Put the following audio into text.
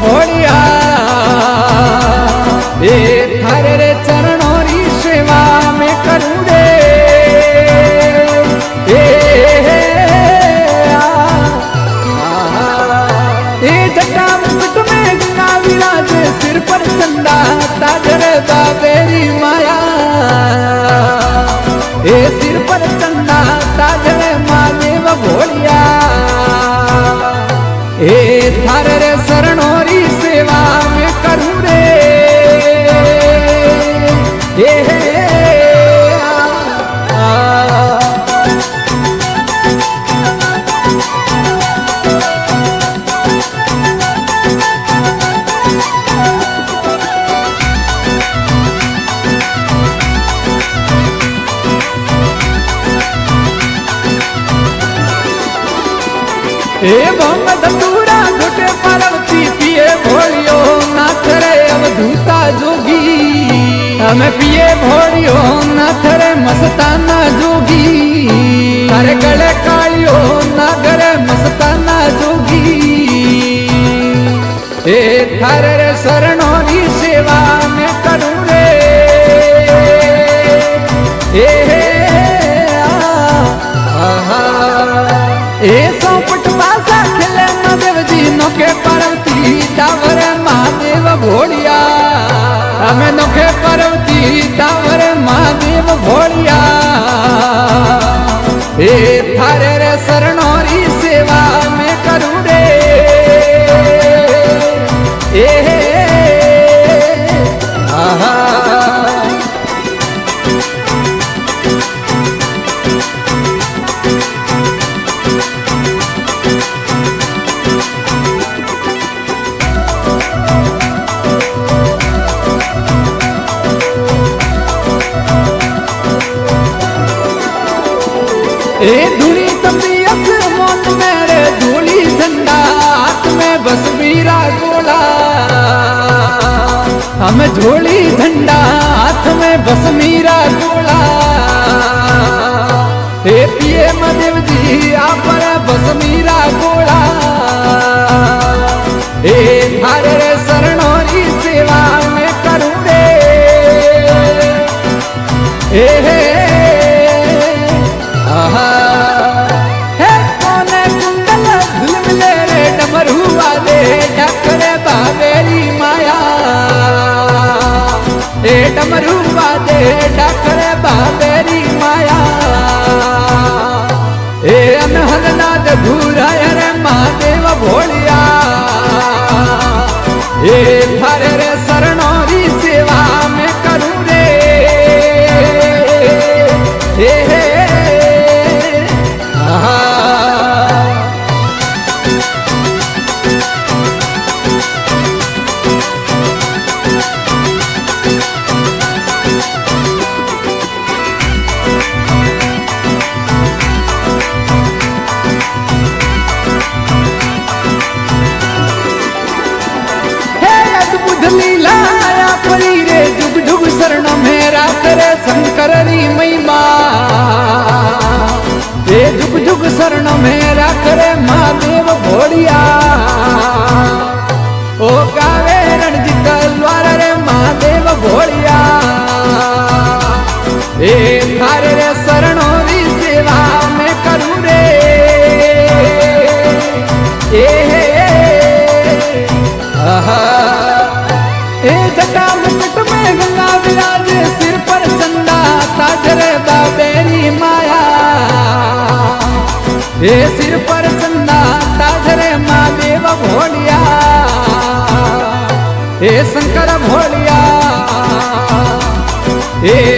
भोलिया ए थारे रे चरणों री सेवा में करूं रे जटा मुकुट में गंगा विराजे सिर पर चंदा ताजर बाबेरी माया ए सिर पर चंदा ताजर महादेव भोलिया ए थारे रे शरणोरी सेवा में करूं रे बम धतूरा घुटे पार्वती पिए भोलियो नाथ रे अवधूता जोगी हमें पिए भोलियो नाथ रे मस्ताना जोगी थारे गले कालियो नागर मस्ताना जोगी ए थारे रे शरणों री सेवा में करूं रे ए सौपट पासा खिले महादेव जी नोखे पार्वती टावर महादेव भोलिया हमें नोखे पार्वती टावर महादेव भोलिया ए थारे रे शरणोरी सेवा में करूं रे आहा ए धूली तपियस मन मेरे धूली झंडा हाथ में बस मीरा गोला हमें झोली झंडा हाथ में बस मीरा गोला ए पिए महादेव जी आप बस मीरा गोला ए थारे रे शरणोरी सेवा में करूं रे ए डमरू बाजे डाकरे बाबेरी माया ए अनहद नाद घूराय रे महादेव भोलिया ए थारे रे शरणोरी सेवा में करूं रे लीलाया परी रे जुग जुग शरण मेरा करे शंकर री महिमा ए जुग जुग शरण मेरा करे महादेव भोलिया ओ गावे रणजीत तलवार रे महादेव भोलिया ए थारे रे शरणोरी सेवा में करूं रे ए जटा मुकुट में गंगा विराजे सिर पर चंदा ताजर बाबेरी माया ए सिर पर चंदा ताजर महादेव भोलिया ए शंकर भोलिया ए